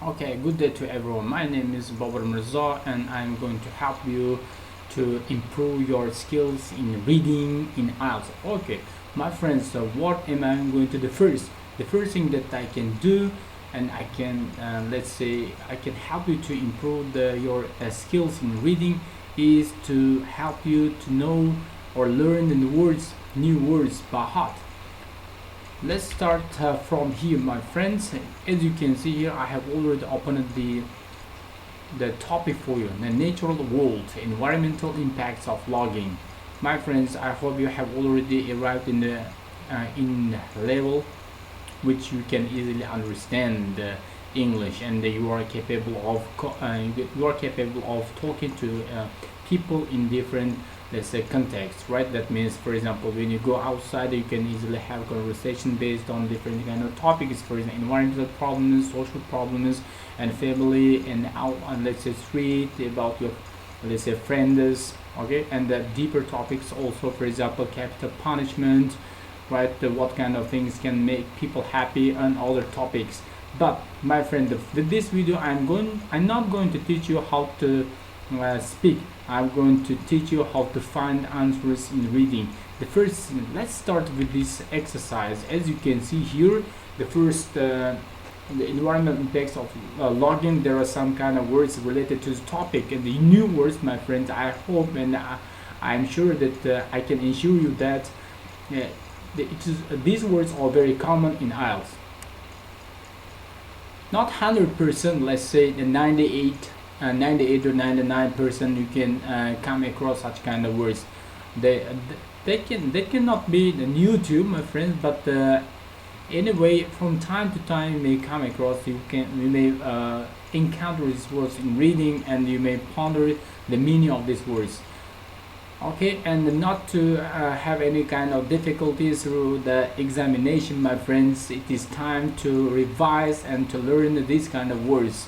Okay, good day to everyone. My name is Babar Mirza, and I'm going to help you to improve your skills in reading in IELTS. Okay, my friends, so what am I going to do first? The first thing that I can do, and I can, let's say, I can help you to improve your skills in reading, is to help you to know or learn the words, new words by heart. Let's start from here, my friends. As you can see here, I have already opened the topic for you: the natural world, environmental impacts of logging. My friends, I hope you have already arrived in the in level which you can easily understand English, and you are capable of talking to people in different, let's say, context, right? That means, for example, when you go outside, you can easily have conversation based on different kind of topics, for example, environmental problems, social problems, and family, and out on, let's say, street, about your, let's say, friends. Okay, and the deeper topics also, for example, capital punishment, right? What kind of things can make people happy, and other topics. But my friend, with this video, I'm not going to teach you how to speak. I'm going to teach you how to find answers in reading. The first, let's start with this exercise. As you can see here, the first, the environmental impacts of logging. There are some kind of words related to the topic, and the new words, my friends. I hope, and I'm sure that I can assure you that these words are very common in IELTS. Not 100%, let's say the 98 or 99% you can come across such kind of words. They cannot be the new to you, my friends, but anyway, from time to time you may come across, you may encounter these words in reading, and you may ponder the meaning of these words. Okay, and not to have any kind of difficulties through the examination, my friends. It is time to revise and to learn these kind of words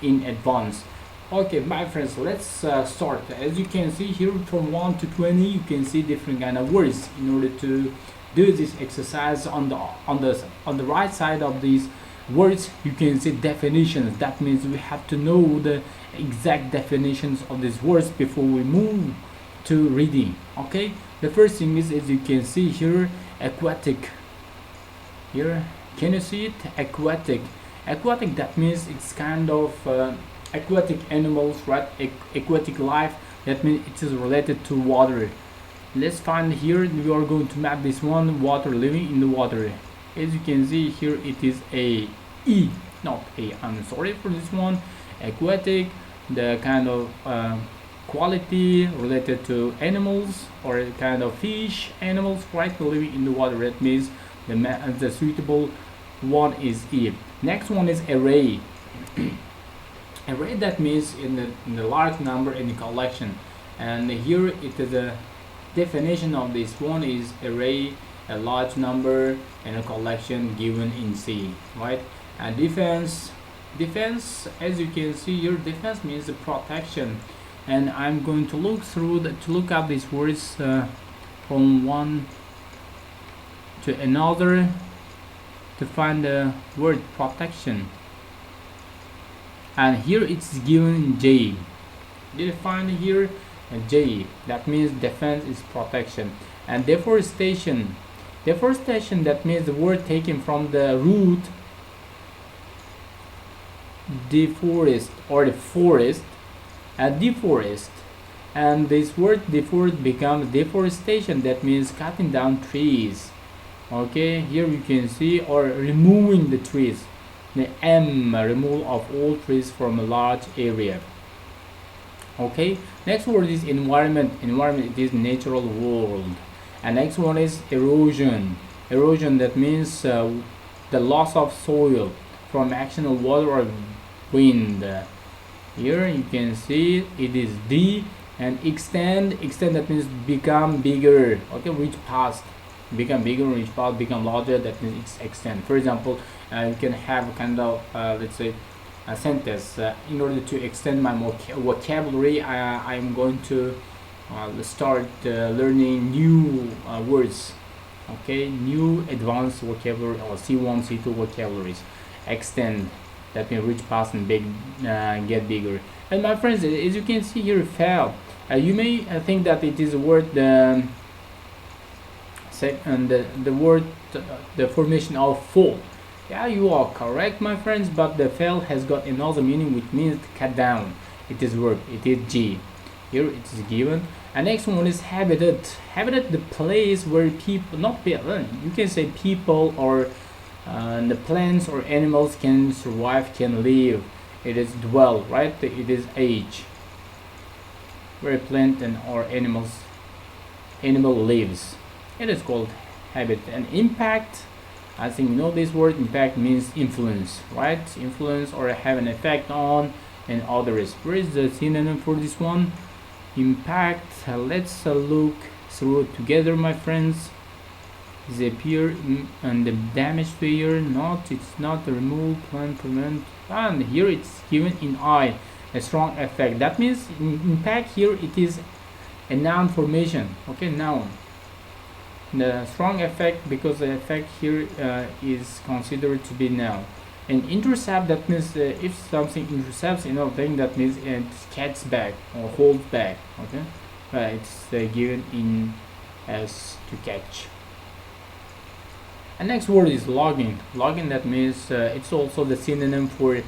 in advance. Okay, my friends, let's start. As you can see here, from 1 to 20, you can see different kind of words. In order to do this exercise, on the right side of these words, you can see definitions. That means we have to know the exact definitions of these words before we move to reading. Okay, the first thing is, as you can see here, aquatic. Here, can you see it? Aquatic. That means it's kind of aquatic animals, right? Aquatic life. That means it is related to water. Let's find here. We are going to map this one: water, living in the water. As you can see here, it is a E, not A. I'm sorry for this one. Aquatic, the kind of quality related to animals, or a kind of fish, animals, right, living in the water. That means the suitable one is E. Next one is array. Array, that means in the large number in the collection, and here it is a definition of this one is array, a large number in a collection given in C, right? And defense, as you can see here, defense means the protection. And I'm going to look up these words from one to another to find the word protection. And here it's given J. Did you find here a J? That means defense is protection. And deforestation, that means the word taken from the root deforest, or the forest, deforest, and this word deforest becomes deforestation. That means cutting down trees. Okay, here you can see, or removing the trees. The M, removal of all trees from a large area. Okay, next word is environment. It is natural world. And next one is erosion. That means the loss of soil from action of water or wind. Here you can see it is D. And extend, that means become bigger. Okay, reach past, become bigger, reach past, become larger. That means it's extend. For example, you can have kind of let's say a sentence. In order to extend my vocabulary, I'm going to start learning new words. Okay, new advanced vocabulary, or C1, C2 vocabularies. Extend. That means reach past and big, get bigger. And my friends, as you can see here, fell. You may think that it is a word, and the word, the formation of fall. Yeah, you are correct, my friends, but the fell has got another meaning, which means cut down. It is verb, it is G. Here it is given. And next one is habitat. Habitat, the place where people, not people, you can say people or the plants or animals can survive, can live. It is dwell, right? It is age, where plant and or animal lives. It is called habitat. And impact, I think you know this word. Impact means influence, right? Influence or have an effect on and others. Where is the synonym for this one? Impact. Let's look through it together, my friends. Disappear and the damage to ear. Not, it's not remove, plant, prevent. And here it's given in I, a strong effect. That means impact here it is a noun formation. Okay, noun. The strong effect, because the effect here is considered to be noun. And intercept, that means if something intercepts thing, that means it catches back or holds back. Okay, it's given in as to catch. And next word is logging. Logging, that means it's also the synonym for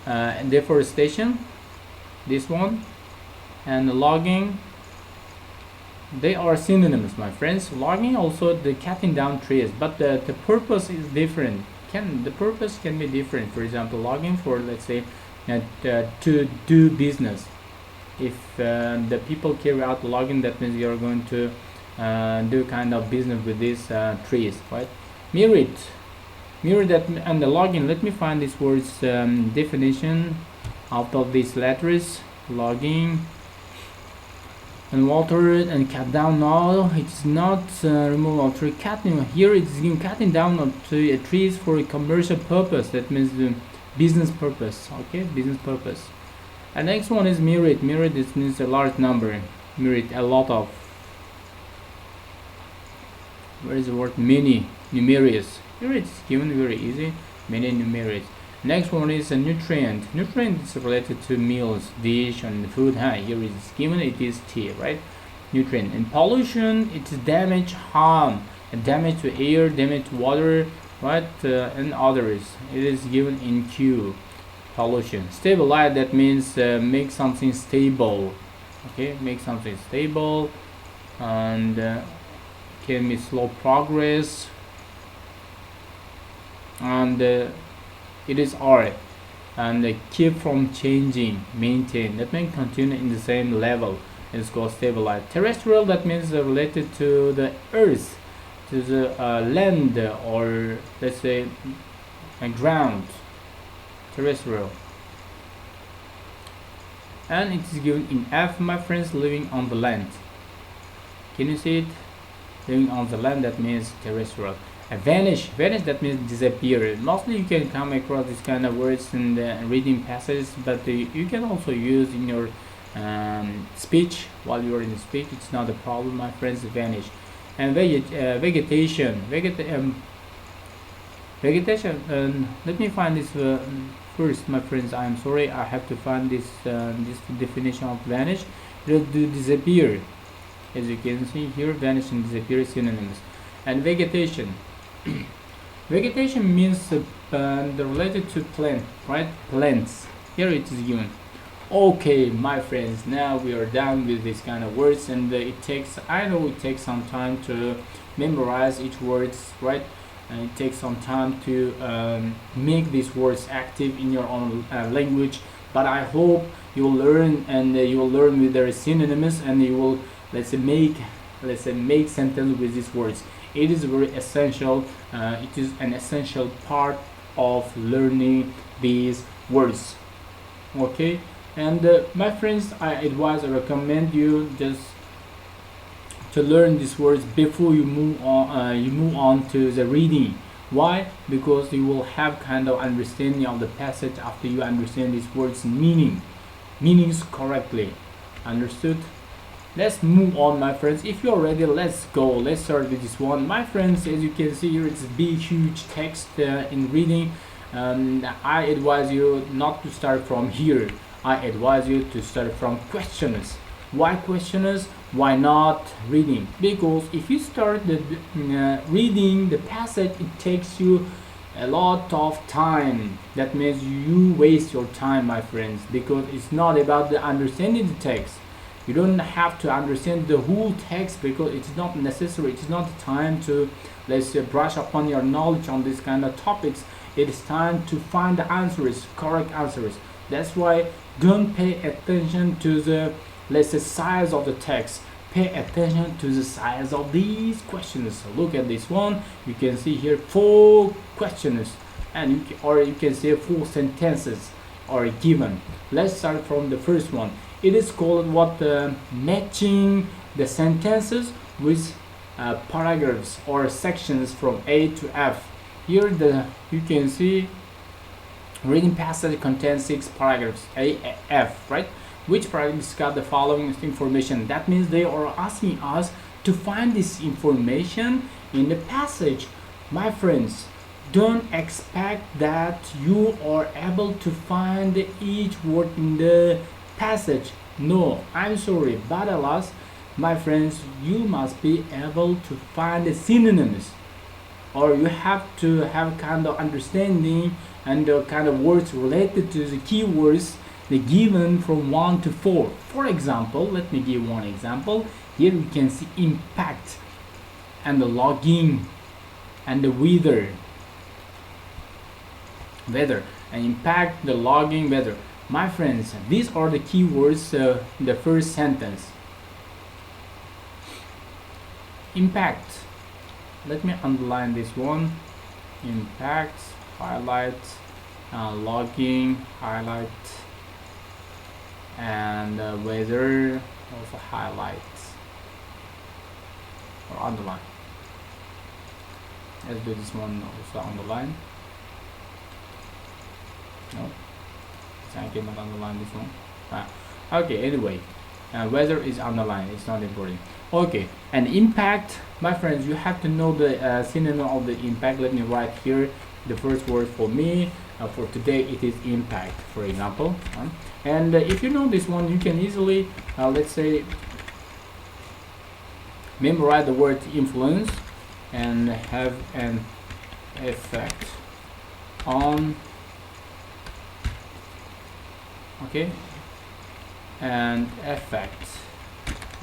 deforestation. This one and logging, they are synonyms, my friends. Logging also the cutting down trees, but the purpose is different. The purpose can be different. For example, logging for, let's say, to do business. If the people carry out logging, that means you are going to do kind of business with these trees, right? Mirror that and the logging. Let me find this word's definition out of these letters. Logging and water and cut down. No, it's not removal of tree. Cutting here, it's cutting down of trees for a commercial purpose. That means the business purpose. Okay, business purpose. And next one is myriad. Myriad, this means a large number. Myriad, a lot of. Where is the word? Many, numerous. Here it's given very easy. Many, numerous. Next one is a nutrient. Nutrient is related to meals, dish, and food. Here it is given, it is T, right? Nutrient. And pollution, it is damage, harm, and damage to air, damage to water, right? And others. It is given in Q. Pollution. Stabilize, that means make something stable. Okay, make something stable, and can be slow progress, and it is R, and keep from changing, maintain, that means continue in the same level. It's called stabilize. Terrestrial, that means related to the earth, to the land, or let's say ground. Terrestrial. And it is given in F, my friends. Living on the land. Can you see it? Living on the land, that means terrestrial. Vanish, that means disappear. Mostly you can come across this kind of words in the reading passages, but you can also use in your speech. While you are in the speech, it's not a problem, my friends. Vanish. And vegetation. Vegetation. Let me find this first, my friends. I'm sorry, I have to find this this definition of vanish. It will do disappear. As you can see here, vanish and disappear is synonyms. And vegetation. Vegetation means related to plant, right? Plants. Here it is given. Okay, my friends, now we are done with this kind of words, and I know it takes some time to memorize each words, right? And it takes some time to make these words active in your own language. But I hope you will learn, and you will learn with their synonyms, and you will let's say make sentence with these words. It is very essential. It is an essential part of learning these words. Okay, and my friends, I recommend you just to learn these words before you move on. You move on to the reading. Why? Because you will have kind of understanding of the passage after you understand these words meanings correctly. Understood? Let's move on, my friends. If you're ready, let's go. Let's start with this one, my friends. As you can see here, it's a big huge text in reading. I advise you not to start from here. I advise you to start from questions. Why questions? Why not reading? Because if you start reading the passage, it takes you a lot of time. That means you waste your time, my friends, because it's not about the understanding the text. You don't have to understand the whole text because it's not necessary. It's not time to, let's say, brush upon your knowledge on this kind of topics. It is time to find the answers, correct answers. That's why don't pay attention to the, let's say, size of the text. Pay attention to the size of these questions. So look at this one. You can see here 4 questions, and you can say 4 sentences are given. Let's start from the first one. It is called what, matching the sentences with paragraphs or sections from A to F. Here you can see reading passage contains 6 paragraphs, A, F, right? Which paragraphs got the following information? That means they are asking us to find this information in the passage. My friends, don't expect that you are able to find each word in the passage. No, I'm sorry, but alas, my friends, you must be able to find the synonyms, or you have to have kind of understanding and the kind of words related to the keywords they given from 1 to 4. For example, let me give one example. Here we can see impact and the logging and the weather and impact, the logging, weather. My friends, these are the keywords. The first sentence, impact. Let me underline this one. Impact, highlight, logging, highlight, and weather, also highlight or underline. Let's do this one also underline. No, I cannot underline this one. Okay, anyway, weather is underlined, it's not important. Okay, and impact, my friends, you have to know the synonym of the impact. Let me write here the first word for me. For today it is impact, for example. And if you know this one, you can easily, let's say, memorize the word influence and have an effect on, okay, and effect,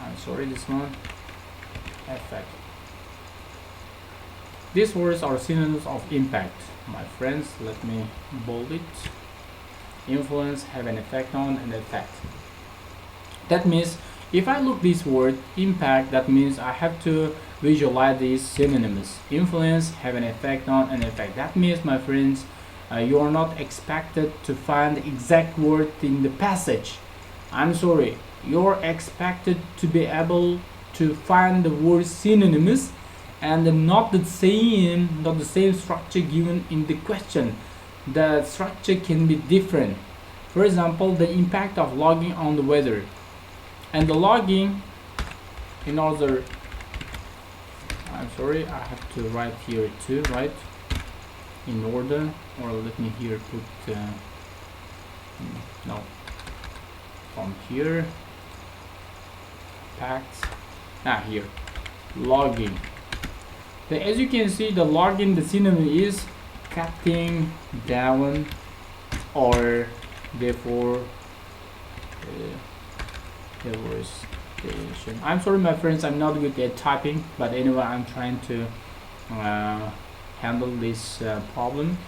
I'm sorry, this one, effect. These words are synonyms of impact, my friends. Let me bold it. Influence, have an effect on, and effect. That means if I look this word impact, that means I have to visualize these synonyms. Influence, have an effect on, and effect. That means, my friends, you are not expected to find the exact word in the passage. I'm sorry, you're expected to be able to find the word synonyms and not the same structure given in the question. The structure can be different. For example, the impact of logging on the weather, and the logging in order, I'm sorry, I have to write here too, right, in order, or let me here put no, from here, impact, here, logging. As you can see, the logging, the synonym is cutting down, or therefore deforestation. I'm sorry, my friends, I'm not good at typing, but anyway, I'm trying to handle this problem.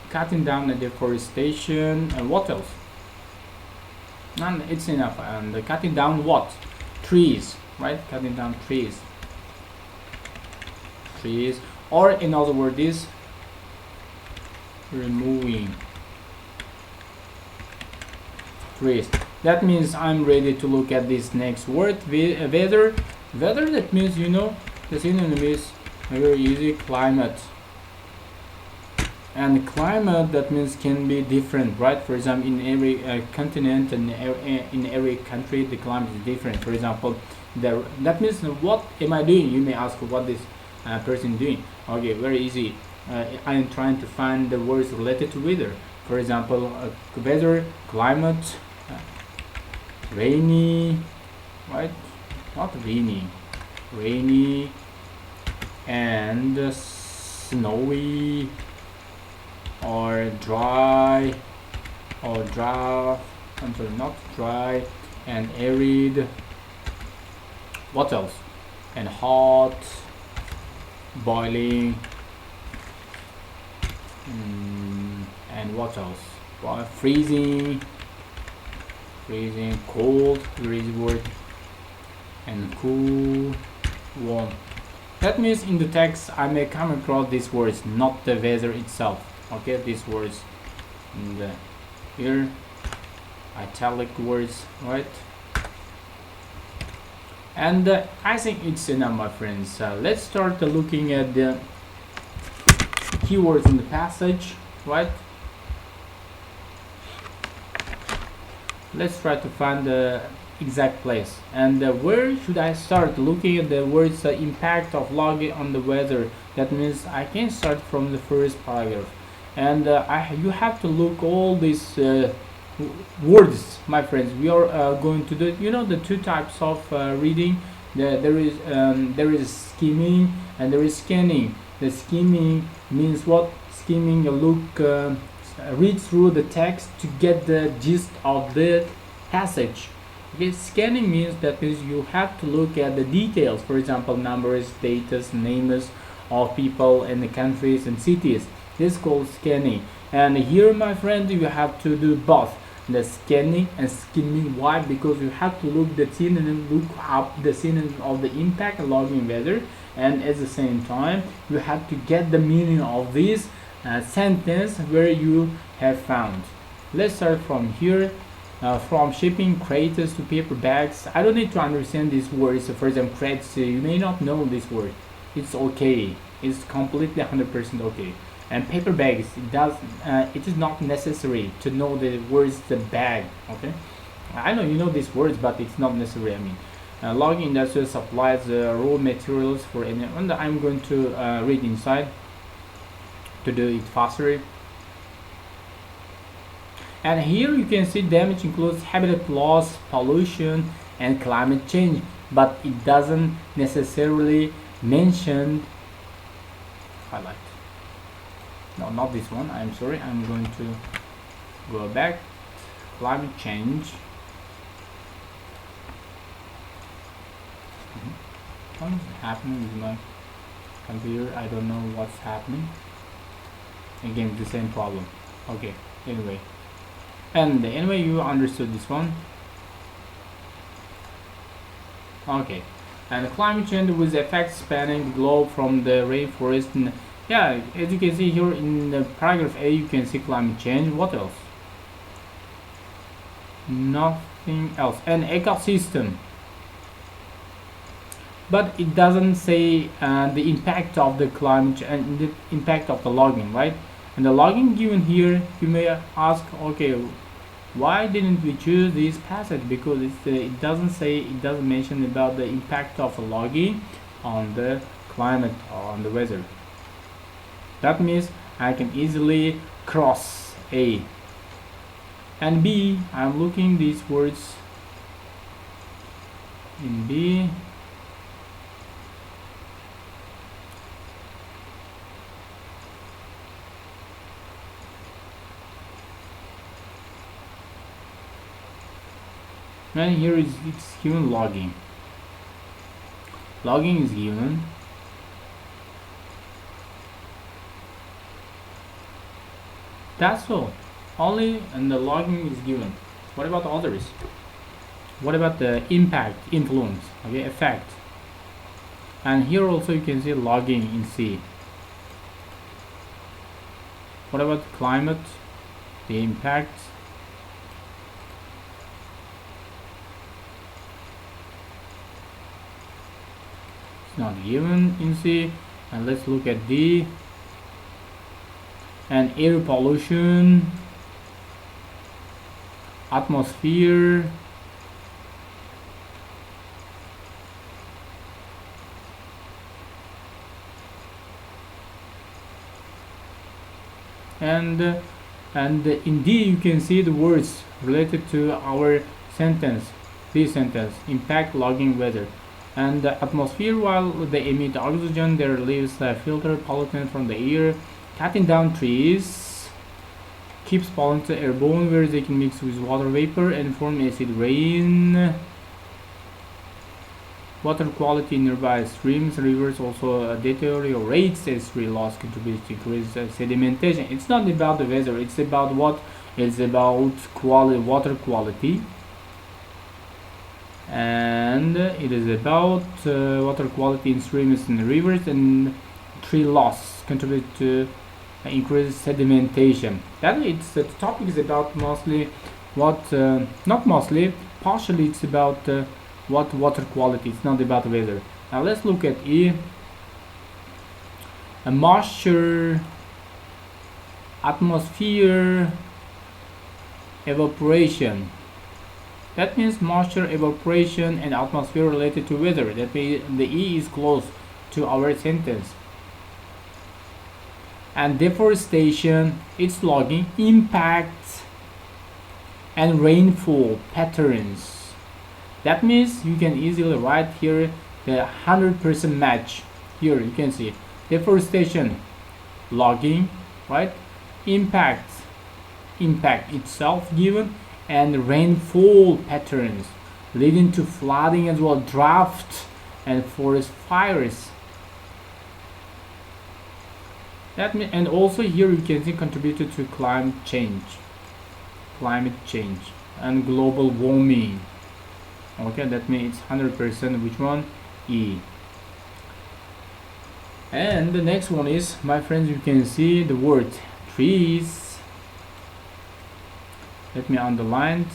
Cutting down the deforestation, and what else? And it's enough. And cutting down what? Trees, right? Cutting down trees, or in other words, is removing trees. That means I'm ready to look at this next word, weather. Weather, that means, you know, the synonym is very easy, climate. And climate, that means can be different, right? For example, in every continent and in every country, the climate is different. For example, that means, what am I doing? You may ask what this person doing. Okay, very easy. I am trying to find the words related to weather. For example, weather, climate, rainy, right? Not rainy, rainy, and snowy, or dry, or dry. I'm sorry, not dry, and arid. What else? And hot, boiling, and what else? Well, freezing, cold, very word, and cool, warm. That means in the text I may come across these words, not the weather itself. Okay, these words in the here, italic words, right? And I think it's enough, my friends. Let's start looking at the keywords in the passage, right? Let's try to find the exact place. And where should I start looking at the words impact of logging on the weather? That means I can start from the first paragraph. And you have to look all these words, my friends. We are going to do, the two types of reading. There is skimming and there is scanning. The skimming means what? Skimming, read through the text to get the gist of the passage. Okay, scanning means you have to look at the details. For example, numbers, dates, names of people and the countries and cities. This is called scanning. And here, my friend, you have to do both the scanning and skimming. Why? Because you have to look up the synonym of the impact logging weather, and at the same time you have to get the meaning of this sentence where you have found. Let's start from here. From shipping crates to paper bags. I don't need to understand these words. For example, crates, you may not know this word. It's okay. It's completely 100% okay. And paper bags, it is not necessary to know the words the bag. Okay, I know you know these words, but it's not necessary. I mean, logging industry supplies raw materials for any. And I'm going to read inside to do it faster. And here you can see damage includes habitat loss, pollution, and climate change, but it doesn't necessarily mention highlight. No, not this one. I'm sorry. I'm going to go back. Climate change. What's happening with my computer? I don't know what's happening. Again, the same problem. Okay. Anyway. And anyway, you understood this one. Okay. And climate change with effects spanning the globe from the rainforest. And yeah, as you can see here in the paragraph A, you can see climate change. What else? Nothing else. An ecosystem. But it doesn't say the impact of the climate and the impact of the logging, right? And the logging given here, you may ask, okay, why didn't we choose this passage? Because it doesn't mention about the impact of logging on the climate or on the weather. That means I can easily cross A. And B, I'm looking these words in B. And here it's given logging. Logging is given. That's all. Only and the logging is given. What about others? What about the impact, influence, okay, effect? And here also you can see logging in C. What about climate, the impact? It's not given in C. And let's look at D. And air pollution, atmosphere, and in D you can see the words related to our sentence. This sentence: impact logging weather. And the atmosphere, while they emit oxygen, their leaves filter pollutant from the air. Cutting down trees keeps pollutant airborne, where they can mix with water vapor and form acid rain. Water quality in nearby streams, rivers also deteriorates as tree loss contributes to increased sedimentation. It's not about the weather, it's about what? It's about water quality. And it is about water quality in streams and rivers, and tree loss contribute to increased sedimentation. That it's the topic is about mostly what not mostly, partially it's about what water quality. It's not about weather. Now let's look at E. A moisture, atmosphere, evaporation. That means moisture, evaporation, and atmosphere related to weather. That means the E is close to our sentence. And deforestation, it's logging, impact, and rainfall patterns. That means you can easily write here the 100% match. Here you can see deforestation, logging, right? Impact itself given, and rainfall patterns leading to flooding as well, drought, and forest fires. That means, and also here you can see contributed to climate change and global warming. Okay, that means 100%. Which one? E. And the next one is, my friends, you can see the word trees. Let me underline it.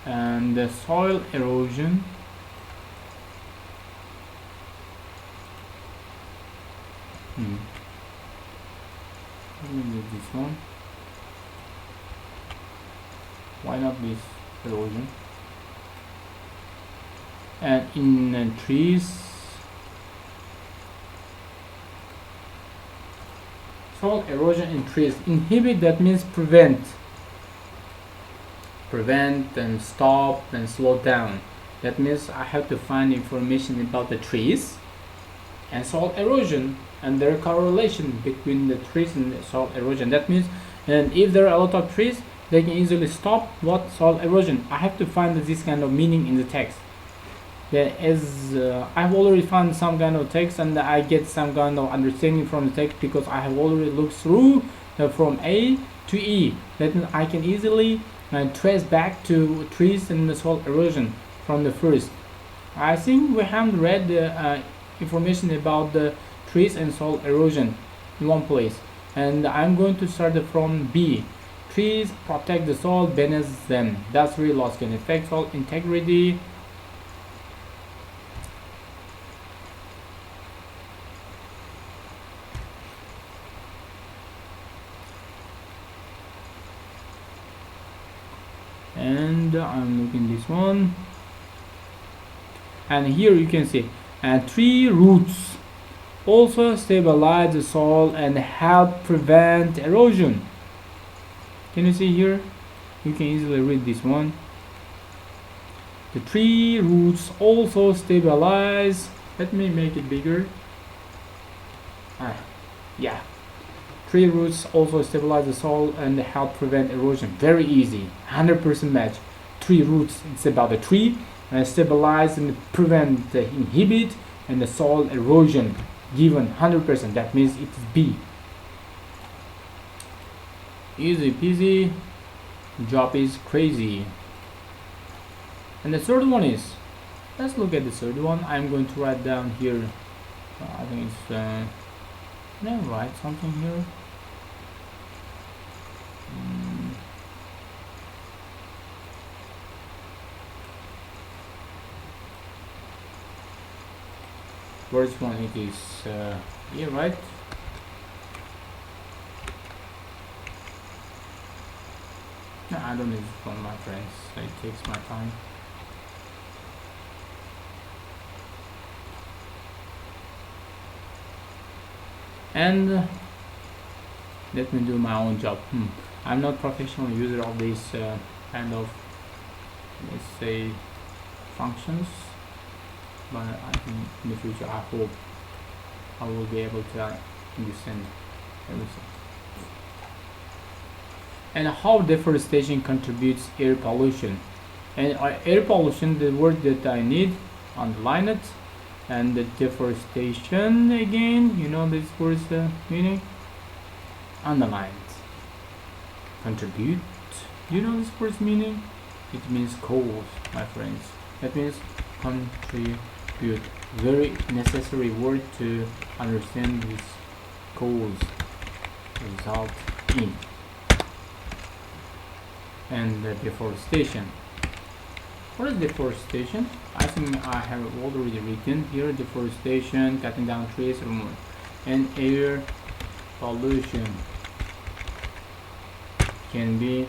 And the soil erosion. Let me do this one. Why not this erosion? And in trees, soil erosion in trees. Inhibit, that means prevent and stop and slow down. That means I have to find information about the trees and soil erosion and their correlation between the trees and the soil erosion. That means, and if there are a lot of trees, they can easily stop what? Soil erosion. I have to find this kind of meaning in the text. As I've already found some kind of text, and I get some kind of understanding from the text because I have already looked through from A to E. That means I can easily trace back to trees and the soil erosion from the first. I think we haven't read the information about the trees and soil erosion in one place, and I'm going to start from B. Trees protect the soil beneath them. That's tree loss can affect soil integrity. And I'm looking this one, and here you can see tree roots also stabilize the soil and help prevent erosion. Can you see here? You can easily read this one. The tree roots also stabilize. Let me make it bigger. Yeah. Tree roots also stabilize the soil and help prevent erosion. Very easy. 100% match. Tree roots, it's about the tree. Stabilize and prevent, inhibit, and the soil erosion. Given 100%. That means it's B. Easy peasy. Job is crazy. And the third one is, let's look at the third one. I'm going to write down here. I think it's can I write something here? First one it is here, right? No, I don't need this one, my friends. It takes my time. And let me do my own job. I'm not professional user of this kind of, let's say, functions, but I think in the future I hope I will be able to understand everything. And how deforestation contributes air pollution. And air pollution, the word that I need, underline it. And the deforestation, again, you know this word's meaning, underline it. Contribute, you know this word's meaning? It means cause, my friends. That means contribute. Very necessary word to understand this cause, result in. And the deforestation. What is deforestation? I think I have already written here. Deforestation, cutting down trees, and air pollution can be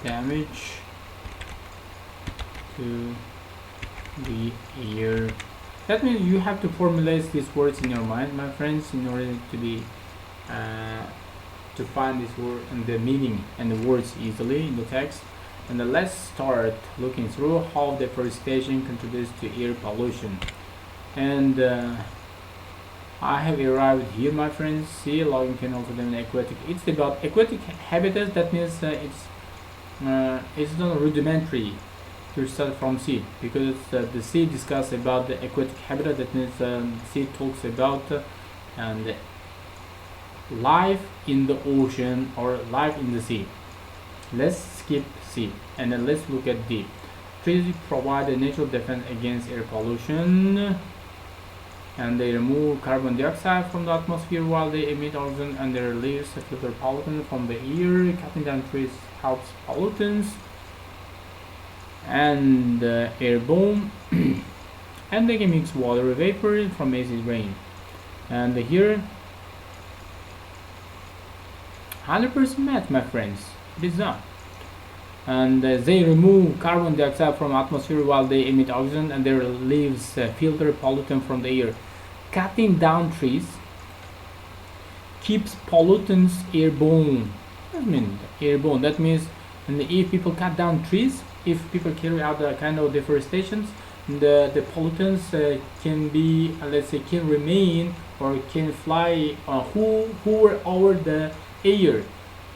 damage to the air. That means you have to formulate these words in your mind, my friends, in order to be to find this word and the meaning and the words easily in the text. And then let's start looking through how deforestation contributes to air pollution. And I have arrived here, my friends. See, logging can also be aquatic. It's about aquatic habitats. That means it's not rudimentary to start from sea, because the sea discusses about the aquatic habitat. That means sea talks about and life in the ocean or life in the sea. Let's skip sea and then let's look at deep. Trees provide a natural defense against air pollution, and they remove carbon dioxide from the atmosphere while they emit oxygen, and their leaves filter pollutants from the air. Cutting down trees helps pollutants and airborne and they can mix water vapor from acid rain. And here 100% match, my friends. It is done. And they remove carbon dioxide from atmosphere while they emit oxygen, and their leaves filter pollutant from the air. Cutting down trees keeps pollutants airborne. What does mean airborne? That means, and if people cut down trees, if people carry out the kind of deforestation, the pollutants can be, let's say, can remain or can fly hover over the air,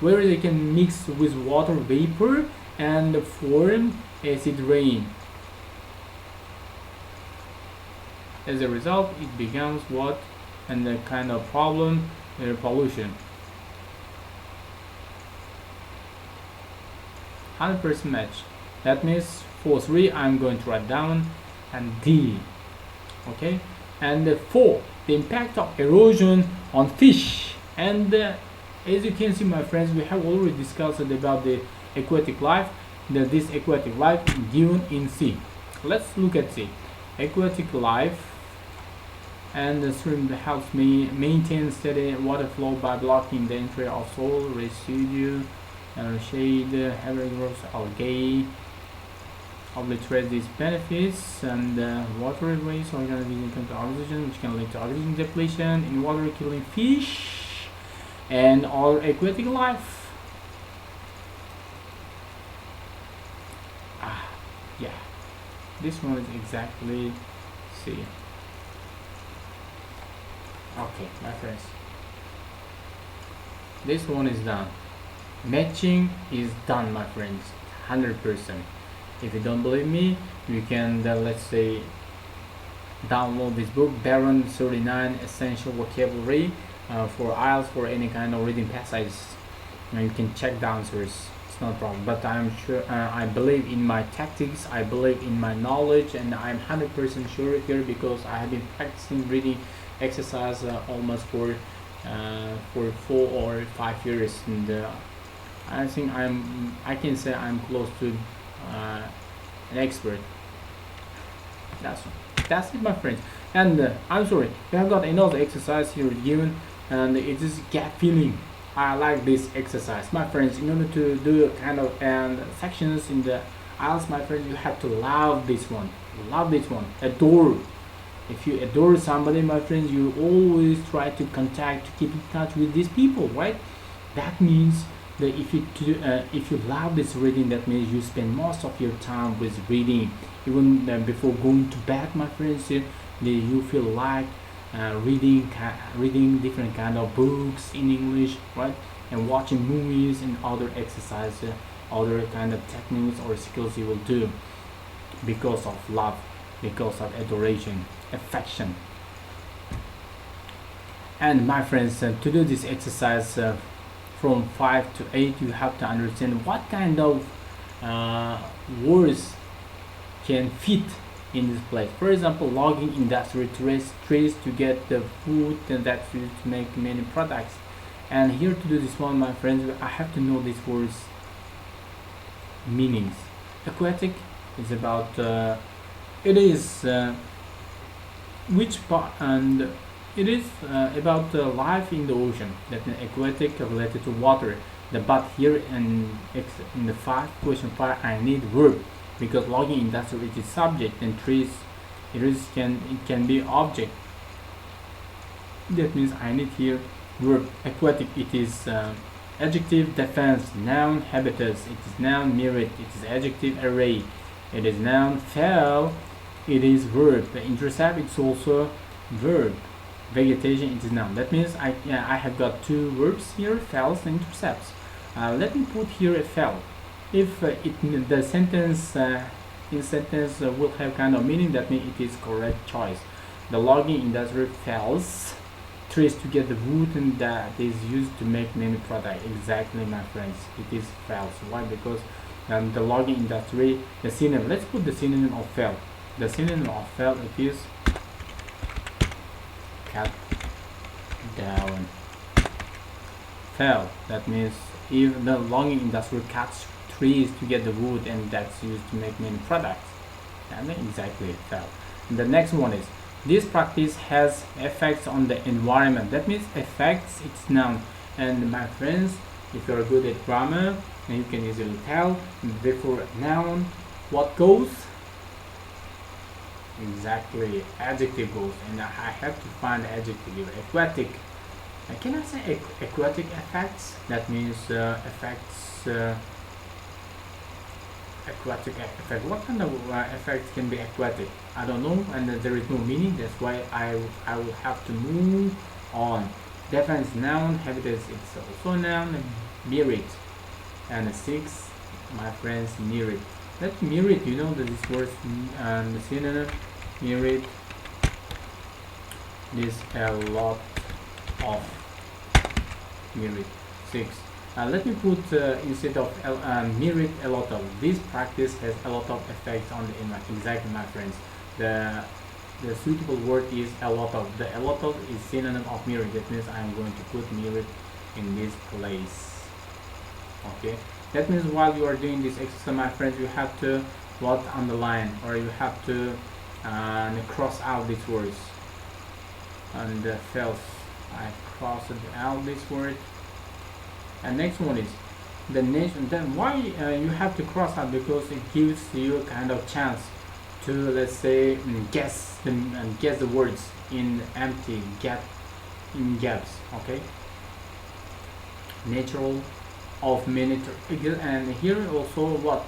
where they can mix with water vapor and form acid rain. As a result, it becomes what? And the kind of problem, air pollution. 100% match. That means for 3 I'm going to write down and D. Okay, and 4, the impact of erosion on fish. And as you can see, my friends, we have already discussed about the aquatic life, this aquatic life given in sea. Let's look at sea. Aquatic life, and the stream helps me maintain steady water flow by blocking the entry of soil residue and shade, heavy growth algae. Obliterate these benefits, and water waste organisms come to oxygen, which can lead to oxygen depletion in water, killing fish and all aquatic life. Yeah, this one is exactly C. Okay, my friends, this one is done. Matching is done, my friends, 100%. If you don't believe me, you can let's say download this book, Baron 39 Essential Vocabulary for IELTS, for any kind of reading passage. You can check the answers, it's not a problem. But I'm sure, I believe in my tactics, I believe in my knowledge, and I'm 100% sure here, because I have been practicing reading exercise almost for 4 or 5 years, and I think I can say I'm close to an expert That's that's it, my friends. And I'm sorry, we have got another exercise here given, and it is gap filling. I like this exercise, my friends. In order to do kind of and sections in the IELTS, my friends, you have to love this one. Love this one. Adore. If you adore somebody, my friends, you always try to contact, to keep in touch with these people, right? That means that if you love this reading, that means you spend most of your time with reading, even before going to bed, my friends. You feel like reading different kind of books in English, right? And watching movies and other exercises, other kind of techniques or skills you will do because of love, because of adoration, affection. And my friends, to do this exercise from 5 to 8, you have to understand what kind of uh, words can fit in this place. For example, logging industry trees to get the food and that's used to make many products. And here to do this one, my friends, I have to know these words meanings. Aquatic is about it is which part, and it is about life in the ocean. That means aquatic related to water. The but here in the question 5, I need verb because logging industry it is subject and trees it can be object. That means I need here verb. Aquatic it is adjective. Defense noun. Habitus it is noun. Merit it is adjective. Array it is noun. Fell it is verb. Intercept it's also verb. Vegetation it is noun. That means I have got two verbs here, fells and intercepts. Let me put here a fell. If the sentence will have kind of meaning, that means it is correct choice. The logging industry fells trees to get the wood and that is used to make many products. Exactly, my friends, it is fells. Why? Because the logging industry, the synonym. Let's put the synonym of fell. The synonym of fell it is cut down. Fell. That means if the logging industry cuts trees to get the wood and that's used to make many products. And exactly fell. And the next one is this practice has effects on the environment. That means effects it's noun. And my friends, if you're good at grammar, then you can easily tell before noun what goes. Exactly, adjective goes, and I have to find adjective here. Aquatic. Can I say aquatic effects? That means effects. Aquatic effect. What kind of effect can be aquatic? I don't know, and there is no meaning. That's why I will have to move on. Defense noun. Habitus it's also noun. Merit and 6, my friends, merit. That merit, you know that this word and synonym merit is a lot of merit. 6. Let me put instead of merit a lot of. This practice has a lot of effects on the environment. Exactly, my friends. The suitable word is a lot of. The a lot of is synonym of merit. That means I am going to put merit in this place. Okay. That means while you are doing this exercise, my friends, you have to underline or you have to cross out these words. And fails, I crossed out this word. And next one is the nation. Then why you have to cross out? Because it gives you kind of chance to, let's say, guess the words in empty gaps. Okay. Natural of minute, and here also what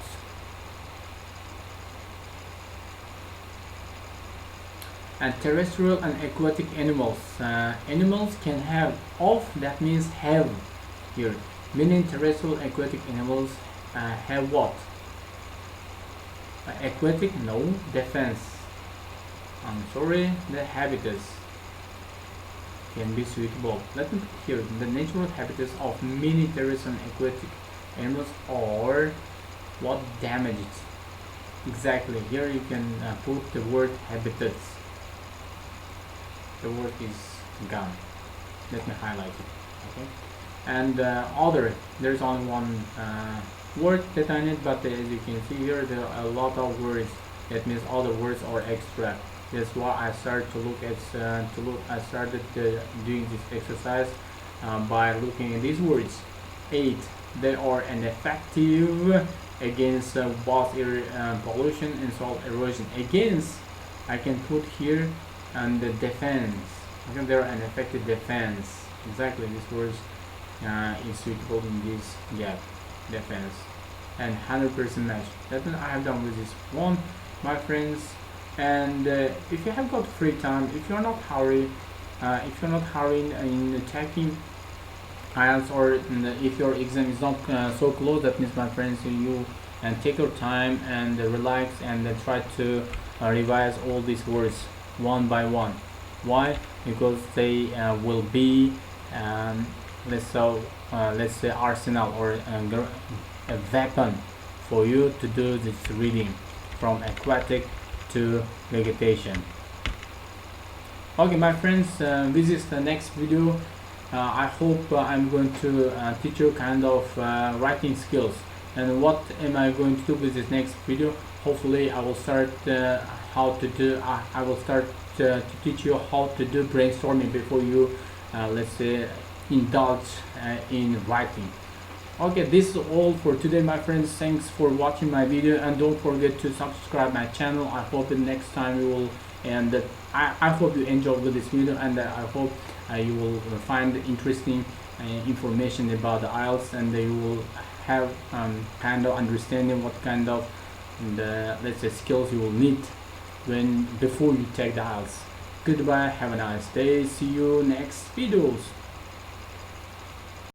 and terrestrial and aquatic animals. Animals can have of, that means have here, meaning terrestrial aquatic animals have what? Aquatic, no. Defense, I'm sorry, the habitus can be suitable. Let me put here the natural habitats of many terrestrial and aquatic animals or what damage it. Exactly, here you can put the word habitats. The word is gone. Let me highlight it. Okay, and other, there's only one word that I need, but as you can see here there are a lot of words That means all the words are extra. That's why I started to look at I started doing this exercise by looking at these words. 8. They are an effective against both pollution and soil erosion. Against, I can put here, and the defense. Okay, they're an effective defense. Exactly, this word is suitable in this gap, defense, and 100% match. That's what I have done with this one, my friends. And if you have got free time, if you're not hurrying in taking IELTS, or if your exam is not so close, that means, my friends, you and take your time and relax and try to revise all these words one by one. Why? Because they will be let's say arsenal, or a weapon for you to do this reading from aquatic to vegetation. Okay, my friends, this is the next video. I hope I'm going to teach you kind of writing skills. And what am I going to do with this next video? Hopefully I will start I will start to teach you how to do brainstorming before you let's say indulge in writing. Okay, this is all for today, my friends. Thanks for watching my video, and don't forget to subscribe my channel. I hope the next time we will, and I hope you enjoyed with this video, and I hope you will find interesting information about the IELTS, and you will have kind of understanding what kind of let's say skills you will need before you take the IELTS. Goodbye, have a nice day, see you next videos.